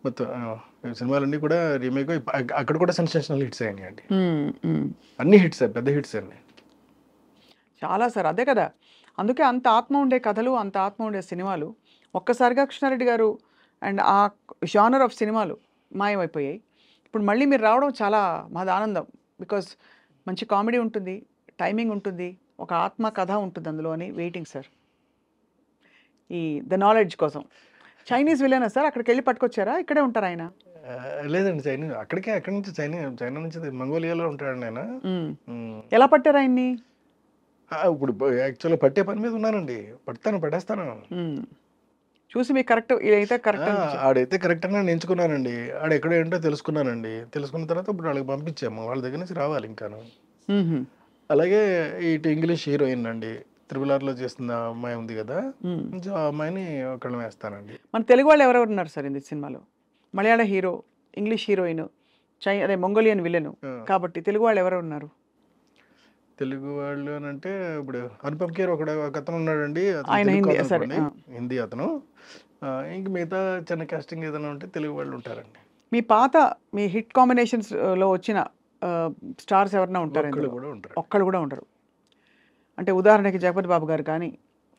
Speaker 3: మొత్తం సినిమాలన్నీ కూడా రీమేక్, అక్కడ కూడా సెన్సేషనల్ హిట్స్ అయ్యాయి అండి. అన్ని హిట్స్, పెద్ద హిట్స్ అండి
Speaker 2: చాలా సార్. అదే కదా, అందుకే అంత ఆత్మ ఉండే కథలు, అంత ఆత్మ ఉండే సినిమాలు ఒక్కసారిగా కృష్ణారెడ్డి గారు అండ్ ఆ జానర్ ఆఫ్ సినిమాలు మాయమైపోయాయి. ఇప్పుడు మళ్ళీ మీరు రావడం చాలా మాది ఆనందం. బికాస్ మంచి కామెడీ ఉంటుంది, టైమింగ్ ఉంటుంది, ఒక ఆత్మ కథ ఉంటుంది అందులో అని వెయిటింగ్ సార్ ఈ ద నాలెడ్జ్ కోసం. చైనీస్ విలనా సార్? అక్కడికి వెళ్ళి పట్టుకొచ్చారా? ఇక్కడే ఉంటారా ఆయన?
Speaker 3: లేదండి చైనా అక్కడి నుంచి చైనా నుంచి మంగోలియాలో ఉంటాడండి ఆయన.
Speaker 2: మ్మ్.
Speaker 3: ఉమ్.
Speaker 2: ఎలా పట్టారు ఆయన్ని?
Speaker 3: ఇప్పుడు యాక్చువల్గా పట్టే పని మీద ఉన్నానండి, పట్టేస్తాను.
Speaker 2: మ్మ్. చూసి మీకు కరెక్ట్ ఇదైతే కరెక్ట్
Speaker 3: ఆడైతే కరెక్ట్ అని నేను ఎంచుకున్నానండి. ఆడ ఎక్కడ ఏంటో తెలుసుకున్నానండి. తెలుసుకున్న తర్వాత ఇప్పుడు వాళ్ళకి పంపించాము, వాళ్ళ దగ్గర నుంచి రావాలి ఇంకాను. అలాగే ఇటు ఇంగ్లీష్ హీరోయిన్ అండి, త్రిబుల్ ఆర్లో చేస్తున్న అమ్మాయి ఉంది కదా, కొంచెం ఆ అమ్మాయిని ఒకళ్ళని వేస్తానండి.
Speaker 2: మన తెలుగు వాళ్ళు ఎవరెవరు ఉన్నారు సార్ ఈ సినిమాలో? మలయాళ హీరో, ఇంగ్లీష్ హీరోయిన్, అదే మంగోలియన్ విలన్ కాబట్టి తెలుగు వాళ్ళు ఎవరు ఉన్నారు?
Speaker 3: తెలుగు వాళ్ళు అని అంటే ఇప్పుడు అనుపమ్ ఖేర్ ఒక అతను ఉన్నాడండి,
Speaker 2: ఆయన హిందీ సరే.
Speaker 3: హిందీ అతను. ఇంక మిగతా చిన్న కాస్టింగ్ ఏదైనా ఉంటే తెలుగు వాళ్ళు ఉంటారండి.
Speaker 2: మీ హిట్ కాంబినేషన్స్ లో వచ్చిన స్టార్స్ ఎవరైనా ఉంటారు? ఒక్కళ్ళు కూడా ఉండరు. అంటే ఉదాహరణకి జగపతి బాబు గారు కానీ,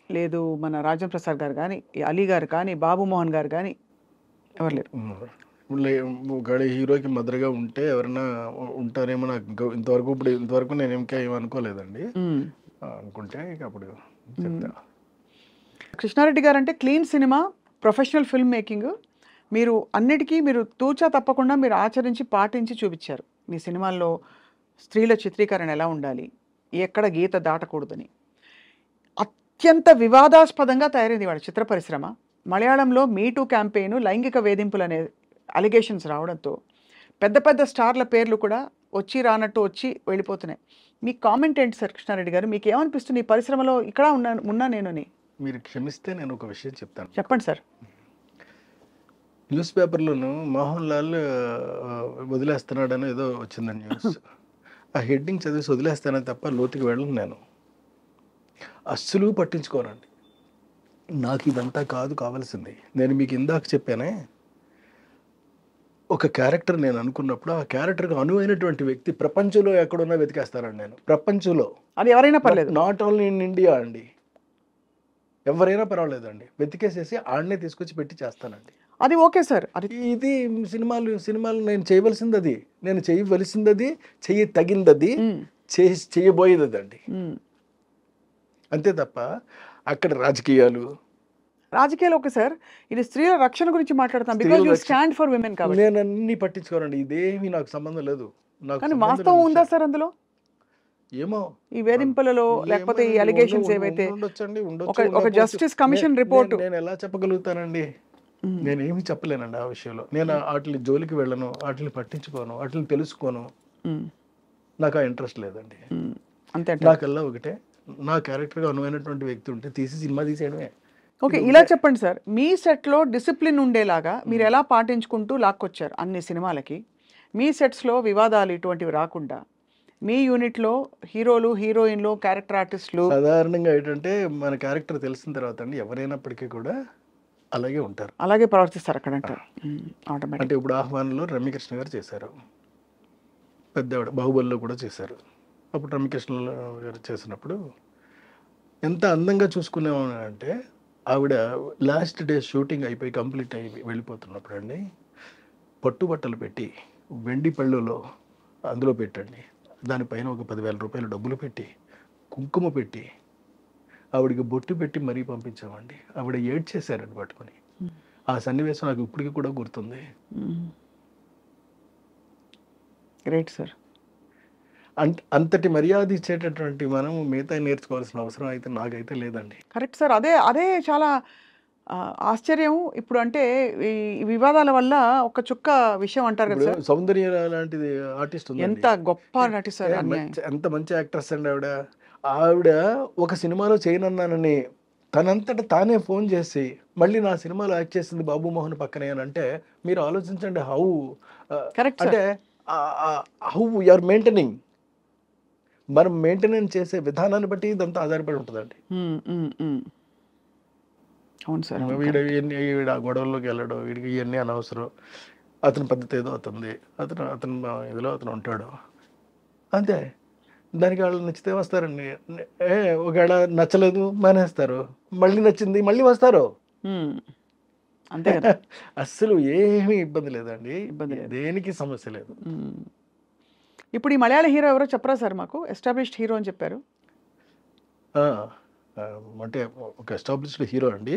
Speaker 2: లేదు మన రాజేంద్ర ప్రసాద్ గారు కానీ, అలీ గారు కానీ, బాబు మోహన్ గారు కానీ ఎవరు లేరు.
Speaker 3: ఒకవేళ హీరోకి మదర్గా ఉంటే ఎవరైనా ఉంటారేమో నాకు ఇంతవరకు నేను ఇంకా ఏం అనుకోలేదండి. అనుకుంటే ఇక అప్పుడు చెప్తా.
Speaker 2: కృష్ణారెడ్డి గారు అంటే clean cinema, professional film making. మీరు అన్నిటికీ మీరు తూచా తప్పకుండా మీరు ఆచరించి పాటించి చూపించారు. మీ సినిమాల్లో స్త్రీల చిత్రీకరణ ఎలా ఉండాలి, ఎక్కడ గీత దాటకూడదని. అత్యంత వివాదాస్పదంగా తయారైంది వాళ్ళ చిత్ర పరిశ్రమ. మలయాళంలో మీటూ క్యాంపెయిన్, లైంగిక వేధింపులు అనే అలిగేషన్స్ రావడంతో పెద్ద పెద్ద స్టార్ల పేర్లు కూడా వచ్చి రానట్టు వచ్చి వెళ్ళిపోతున్నాయి. మీ కామెంట్ ఏంటి సార్ కృష్ణారెడ్డి గారు? మీకు ఏమనిపిస్తుంది ఈ పరిశ్రమలో ఇక్కడ ఉన్నా నేనుని?
Speaker 3: మీరు క్షమిస్తే నేను ఒక విషయం చెప్తాను.
Speaker 2: చెప్పండి సార్.
Speaker 3: న్యూస్ పేపర్లోను మోహన్ లాల్ వదిలేస్తున్నాడని ఏదో వచ్చిందండి న్యూస్. ఆ హెడ్డింగ్ చదివేసి వదిలేస్తానని తప్ప లోతుకి వెళ్ళను నేను. అస్సలు పట్టించుకోనండి. నాకు ఇదంతా కావాల్సింది. నేను మీకు ఇందాక చెప్పానే, ఒక క్యారెక్టర్ నేను అనుకున్నప్పుడు ఆ క్యారెక్టర్కి అనువైనటువంటి వ్యక్తి ప్రపంచంలో ఎక్కడున్నా వెతికేస్తానండి నేను. ప్రపంచంలో
Speaker 2: అది ఎవరైనా పర్లేదు,
Speaker 3: నాట్ ఓన్లీ ఇన్ ఇండియా అండి, ఎవరైనా పర్వాలేదండి, వెతికేసేసి ఆడనే తీసుకొచ్చి పెట్టి చేస్తానండి.
Speaker 2: అది ఓకే సార్. అది
Speaker 3: ఇది సినిమాలు నేను చేయవలసింది తగిందది చేయబోయేది అండి. అంతే తప్ప అక్కడ రాజకీయాలు
Speaker 2: ఓకే సార్. ఇది స్త్రీల రక్షణ గురించి మాట్లాడతాం, because you stand for women కాబట్టి.
Speaker 3: నేను అన్ని పట్టించుకోనండి, ఇదేమీ నాకు సంబంధం లేదు.
Speaker 2: కానీ వాస్తవం ఉందా సార్ అందులో?
Speaker 3: ఏమో
Speaker 2: ఈ వేధింపులలో లేకపోతే ఈ అలిగేషన్స్ ఏవైతే ఒక జస్టిస్ కమిషన్ రిపోర్ట్
Speaker 3: నేను ఎలా చెప్పగలుగుతానండి? నేనేమి చెప్పలేనండి ఆ విషయంలో. నేను వాటి జోలికి వెళ్ళను, వాటిని పట్టించుకోను, వాటిని తెలుసుకోను. నాకు ఆ ఇంట్రెస్ట్ లేదండి.
Speaker 2: అంతే.
Speaker 3: నాకల్లా ఒకటే, నా క్యారెక్టర్గా అనువైనటువంటి వ్యక్తి ఉంటే తీసి సినిమా తీసేయడమే.
Speaker 2: ఓకే, ఇలా చెప్పండి సార్. మీ సెట్లో డిసిప్లిన్ ఉండేలాగా మీరు ఎలా పాటించుకుంటూ లాక్కొచ్చారు అన్ని సినిమాలకి? మీ సెట్స్లో వివాదాలు ఇటువంటివి రాకుండా మీ యూనిట్లో హీరోలు, హీరోయిన్లు, క్యారెక్టర్ ఆర్టిస్టులు
Speaker 3: సాధారణంగా ఏంటంటే మన క్యారెక్టర్ తెలిసిన తర్వాత అండి ఎవరైనప్పటికీ కూడా అలాగే ఉంటారు,
Speaker 2: అలాగే ప్రవర్తిస్తారు అక్కడ అంటారు.
Speaker 3: అంటే ఇప్పుడు ఆహ్వానంలో రమ్యకృష్ణ గారు చేశారు, పెద్దవాడు బాహుబలిలో కూడా చేశారు. అప్పుడు రమ్యకృష్ణ గారు చేసినప్పుడు ఎంత అందంగా చూసుకునేవాడు అంటే, ఆవిడ లాస్ట్ డే షూటింగ్ అయిపోయి కంప్లీట్ అయి వెళ్ళిపోతున్నప్పుడు అండి, పట్టుబట్టలు పెట్టి వెండి పళ్ళులో అందులో పెట్టండి, దానిపైన ఒక 10,000 రూపాయలు డబ్బులు పెట్టి, కుంకుమ పెట్టి, ఆవిడకి బొట్టు పెట్టి మరీ పంపించామండి. ఆవిడ ఏడ్చేశారండి పట్టుకొని. ఆ సన్నివేశం నాకు ఇప్పటికీ కూడా గుర్తుంది.
Speaker 2: Great sir.
Speaker 3: అంతటి మర్యాద ఇచ్చేటటువంటి మనం మిగతా నేర్చుకోవాల్సిన అవసరం అయితే నాకైతే లేదండి.
Speaker 2: Correct sir. అదే చాలా ఆశ్చర్యం. ఇప్పుడు అంటే ఈ వివాదాల వల్ల ఒక చుక్క విషయం అంటారు కదా సార్,
Speaker 3: సౌందర్య లాంటిది ఆర్టిస్ట్ ఉంది,
Speaker 2: ఎంత గొప్ప నటి సార్,
Speaker 3: ఎంత మంచి యాక్ట్రెస్ అండి ఆవిడ ఒక సినిమాలో చేయనన్నానని తనంతట తానే ఫోన్ చేసి మళ్ళీ నా సినిమాలో యాక్ట్ చేసింది బాబు మోహన్ పక్కనే అని అంటే మీరు ఆలోచించండి హౌ
Speaker 2: కరెక్ట్
Speaker 3: అంటే హౌ యూఆర్ మెయింటైనింగ్. మనం మెయింటెనెన్స్ చేసే విధానాన్ని బట్టి ఇదంతా ఆధారపడి ఉంటుందండి.
Speaker 2: అవును సార్.
Speaker 3: వీడ గొడవల్లోకి వెళ్ళడం, వీడికి ఇవన్నీ అనవసరం, అతని పద్ధతి ఏదో అతనిది, అతను ఇదిలో అతను ఉంటాడు అంతే. దానికి వాళ్ళు నచ్చితే వస్తారండి, ఒకవేళ నచ్చలేదు మానేస్తారు, మళ్ళీ నచ్చింది మళ్ళీ వస్తారు,
Speaker 2: అంతే కదా.
Speaker 3: అస్సలు ఏమీ ఇబ్బంది లేదండి, దేనికి సమస్య లేదు.
Speaker 2: ఇప్పుడు ఈ మలయాళ హీరో ఎవరో చెప్పరా సార్ మాకు? ఎస్టాబ్లిష్డ్ హీరో అని చెప్పారు.
Speaker 3: అంటే ఒక ఎస్టాబ్లిష్డ్ హీరో అండి.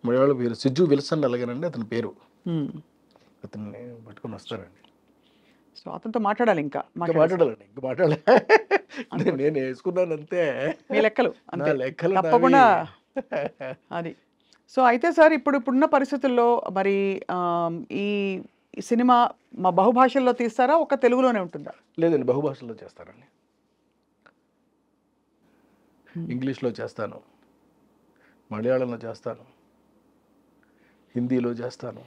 Speaker 3: మలయాళం హీరో సిజ్జు విల్సన్ అలాగేనండి అతని పేరు. అతన్ని పట్టుకొని వస్తారండి.
Speaker 2: సో అతనితో మాట్లాడాలి ఇంకా
Speaker 3: మాట్లాడాలండి, ఇంకా మాట్లాడాలి. నేను వేసుకున్నాను అంతే,
Speaker 2: మీ లెక్కలు
Speaker 3: నా
Speaker 2: అంతే
Speaker 3: లెక్కలు
Speaker 2: తప్పకుండా
Speaker 3: నావి.
Speaker 2: అది. సో అయితే సార్ ఇప్పుడున్న పరిస్థితుల్లో మరి ఈ ఈ సినిమా మా బహుభాషల్లో తీస్తారా, ఒక తెలుగులోనే ఉంటుందా?
Speaker 3: లేదండి, బహుభాషల్లో చేస్తానండి. ఇంగ్లీష్లో చేస్తాను, మలయాళంలో చేస్తాను, హిందీలో చేస్తాను,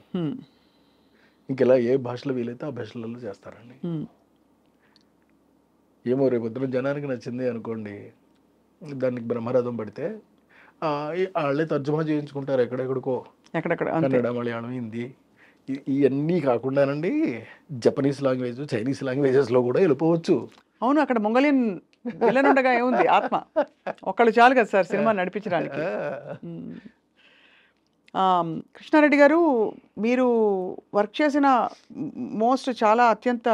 Speaker 3: ఇంకెలా ఏ భాషలో వీలైతే ఆ భాషలలో చేస్తారండి. ఏమో రేపొద్దున జనానికి నచ్చింది అనుకోండి, దానికి బ్రహ్మరథం పడితే వాళ్ళే తర్జుమా చేయించుకుంటారు ఎక్కడెక్కడికో,
Speaker 2: ఎక్కడెక్కడ
Speaker 3: కన్నడ, మలయాళం, హిందీ ఇవన్నీ కాకుండానండి జపనీస్ లాంగ్వేజ్, చైనీస్ లాంగ్వేజెస్లో కూడా వెళ్ళిపోవచ్చు.
Speaker 2: అవును, అక్కడ మొంగలియన్ విలన్ ఉండగా ఏముంది, ఆత్మ ఒకళ్ళు చాలు కదా సార్ సినిమా నడిపించడానికి. కృష్ణారెడ్డి గారు, మీరు వర్క్ చేసిన మోస్ట్ చాలా అత్యంత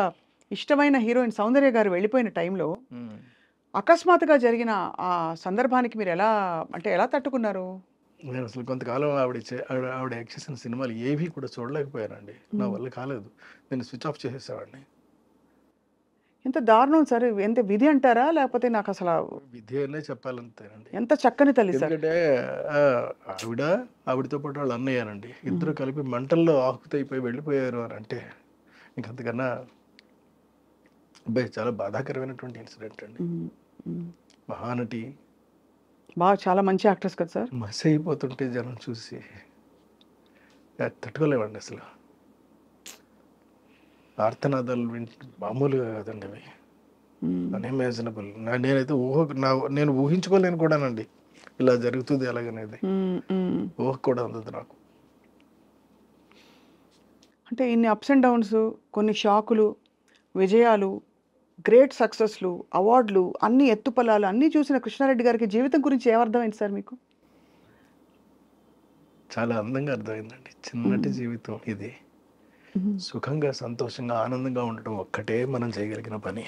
Speaker 2: ఇష్టమైన హీరోయిన్ సౌందర్య గారు వెళ్ళిపోయిన టైంలో అకస్మాత్తుగా జరిగిన ఆ సందర్భానికి మీరు ఎలా తట్టుకున్నారు?
Speaker 3: నేను అసలు కొంతకాలం ఆవిడ యాక్ట్ చేసిన సినిమాలు ఏవి కూడా చూడలేకపోయానండి. నా వల్ల కాలేదు, నేను స్విచ్ ఆఫ్ చేసేసామండి.
Speaker 2: ఎంత దారుణం సార్, ఎంత విధి అంటారా లేకపోతే నాకు అసలు
Speaker 3: విధి అనే చెప్పాలంతేనండి.
Speaker 2: ఎంత చక్కని తల్లి సార్.
Speaker 3: ఎందుకంటే ఆవిడతో పాటు వాళ్ళు అన్నయ్యానండి, ఇద్దరు కలిపి మంటల్లో ఆహుతైపోయి వెళ్ళిపోయారు అని అంటే ఇంకంతకన్నా అబ్బాయి చాలా బాధాకరమైనటువంటి ఇన్సిడెంట్ అండి. మహానటి,
Speaker 2: బాగా చాలా మంచి యాక్ట్రెస్ కదా సార్.
Speaker 3: మస్ అయిపోతుంటే జనం చూసి తట్టుకోలేమండి అసలు. ఆర్తనాదాలు మామూలుగా కాదండి అవి, అన్ఇమాజినబుల్. నేనైతే నేను ఊహించుకోలేను కూడానండి ఇలా జరుగుతుంది అలాగనేది, ఊహ కూడా ఉండదు నాకు.
Speaker 2: అంటే ఇన్ని అప్స్ అండ్ డౌన్స్, కొన్ని షాకులు, విజయాలు, గ్రేట్ సక్సెస్లు, అవార్డులు, అన్ని ఎత్తుపల్లాలు అన్నీ చూసిన కృష్ణారెడ్డి గారికి జీవితం గురించి ఏమర్థమైంది సార్ మీకు?
Speaker 3: చాలా అందంగా అర్థమైందండి. చిన్నటి జీవితం ఇది, సుఖంగా, సంతోషంగా, ఆనందంగా ఉండటం ఒక్కటే మనం చేయగలిగిన పని.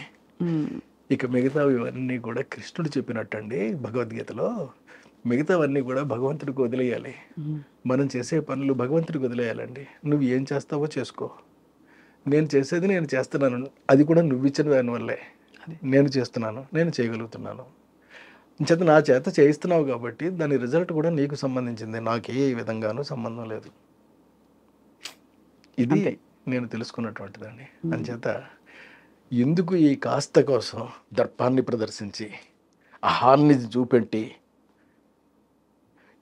Speaker 3: ఇక మిగతావి ఇవన్నీ కూడా కృష్ణుడు చెప్పినట్టండి భగవద్గీతలో, మిగతావన్నీ కూడా భగవంతుడికి వదిలేయాలి. మనం చేసే పనులు భగవంతుడికి వదిలేయాలండి. నువ్వు ఏం చేస్తావో చేసుకో, నేను చేసేది నేను చేస్తున్నాను, అది కూడా నువ్వు ఇచ్చిన దానివల్లే నేను చేస్తున్నాను, నేను చేయగలుగుతున్నాను. చేత నా చేత చేయిస్తున్నావు కాబట్టి దాని రిజల్ట్ కూడా నీకు సంబంధించింది, నాకు ఏ విధంగానూ సంబంధం లేదు. ఇది నేను తెలుసుకున్నటువంటిదండి. అంచేత ఎందుకు ఈ కాస్త కోసం దర్పాన్ని ప్రదర్శించి, అహాన్ని చూపెట్టి,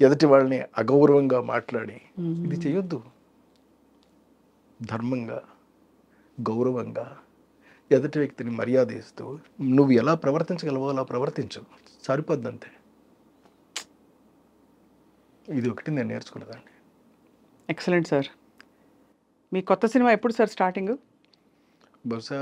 Speaker 3: ఎదుటి వాళ్ళని అగౌరవంగా మాట్లాడి ఇది చేయొద్దు. ధర్మంగా, గౌరవంగా, ఎదుటి వ్యక్తిని మర్యాద ఇస్తూ నువ్వు ఎలా ప్రవర్తించగలవో అలా ప్రవర్తించు, సరిపోద్దంతే. ఇది ఒకటి నేను నేర్చుకున్నదండి.
Speaker 2: Excellent sir. మీ కొత్త సినిమా ఎప్పుడు సార్ స్టార్టింగ్?
Speaker 3: బహుశా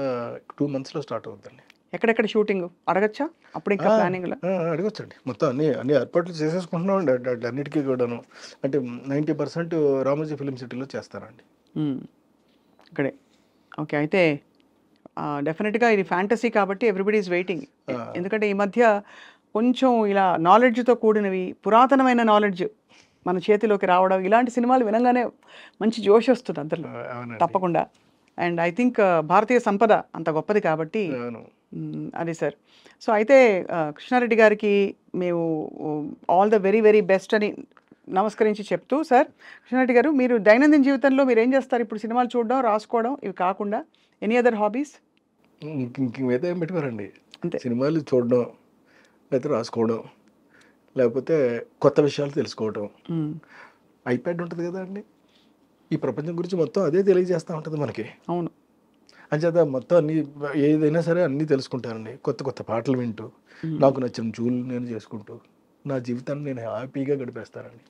Speaker 3: 2 monthsలో స్టార్ట్ అవుతుందండి.
Speaker 2: ఎక్కడెక్కడ షూటింగ్ అడగచ్చా? అప్పుడు ఇంకా ప్లానింగ్లో
Speaker 3: అడగొచ్చండి. మొత్తం అన్ని ఏర్పాట్లు చేసేసుకుంటున్నాం అండి అన్నిటికీ కూడాను. అంటే 90% రామోజీ ఫిలిం సిటీలో చేస్తానండి.
Speaker 2: ఇక్కడే. ఓకే, అయితే డెఫినెట్గా ఇది ఫ్యాంటసీ కాబట్టి ఎవ్రీబడి ఈజ్ వెయిటింగ్. ఎందుకంటే ఈ మధ్య కొంచెం ఇలా నాలెడ్జ్తో కూడినవి, పురాతనమైన నాలెడ్జ్ మన చేతిలోకి రావడం, ఇలాంటి సినిమాలు వినంగానే మంచి జోష్ వస్తుంది అందరిలో తప్పకుండా. అండ్ ఐ థింక్ భారతీయ సంపద అంత గొప్పది కాబట్టి అది సార్. సో అయితే కృష్ణారెడ్డి గారికి మేము all the very very best అని నమస్కరించి చెప్తూ, సార్ కృష్ణారెడ్డి గారు, మీరు దైనందిన జీవితంలో మీరు ఏం చేస్తారు? ఇప్పుడు సినిమాలు చూడడం, రాసుకోవడం, ఇవి కాకుండా ఎనీ అదర్ హాబీస్?
Speaker 3: ఇంకేమైతే ఏం పెట్టుకోరండి,
Speaker 2: అంతే.
Speaker 3: సినిమాలు చూడడం, లేకపోతే రాసుకోవడం, లేకపోతే కొత్త విషయాలు తెలుసుకోవడం. ఐప్యాడ్ ఉంటుంది కదా అండి, ఈ ప్రపంచం గురించి మొత్తం అదే తెలియజేస్తూ ఉంటుంది మనకి.
Speaker 2: అవును.
Speaker 3: అంచేత మొత్తం అన్ని ఏదైనా సరే అన్నీ తెలుసుకుంటానండి. కొత్త కొత్త పాటలు వింటూ, నాకు నచ్చిన జూలు నేను చేసుకుంటూ నా జీవితాన్ని నేను హ్యాపీగా గడిపేస్తానండి.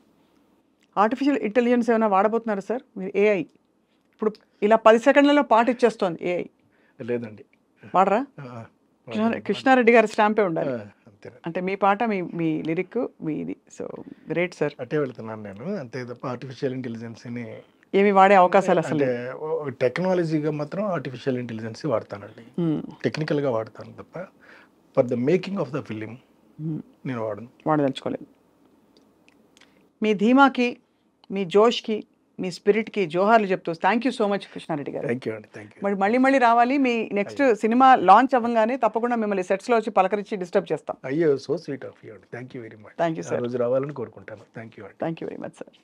Speaker 2: ఆర్టిఫిషియల్ ఇంటెలిజెన్స్ ఏమైనా వాడబోతున్నారా సార్ మీరు? ఏఐ ఇప్పుడు ఇలా 10 సెకండ్లలో పాట ఇచ్చేస్తోంది ఏఐ.
Speaker 3: లేదండి,
Speaker 2: వాడరా? కృష్ణారెడ్డి గారి స్టాంపే ఉండాలి.
Speaker 3: అంతే.
Speaker 2: అంటే మీ పాట, మీ లిరిక్, మీది. So great sir.
Speaker 3: అట్టే వెళ్తున్నాను నేను, అంతే తప్ప ఆర్టిఫిషియల్ ఇంటెలిజెన్స్ని
Speaker 2: ఏమి వాడే అవకాశాలు అసలు?
Speaker 3: అంటే టెక్నాలజీగా మాత్రం ఆర్టిఫిషియల్ ఇంటెలిజెన్స్ వాడతానండి, టెక్నికల్గా వాడతాను తప్ప for the making of the film నేను వాడదలుచుకోలేదు.
Speaker 2: మీ ధీమాకి, మీ జోష్కి, మీ స్పిరిట్కి జోహార్లు చెప్తూ thank you so much Krishna Reddy గారు.
Speaker 3: థ్యాంక్ యూ అండి, థ్యాంక్ యూ.
Speaker 2: మరి మళ్ళీ రావాలి. మీ నెక్స్ట్ సినిమా లాంచ్ అవ్వగానే తప్పకుండా మిమ్మల్ని సెట్స్లో వచ్చి పలకరించి డిస్టర్బ్ చేస్తాం.
Speaker 3: అయ్యో, సో స్వీట్ ఆఫ్ యూ అండి, thank you very much.
Speaker 2: Thank you sir.
Speaker 3: రోజు రావాలని కోరుకుంటాను. థ్యాంక్ యూ అండి.
Speaker 2: Thank you very much sir.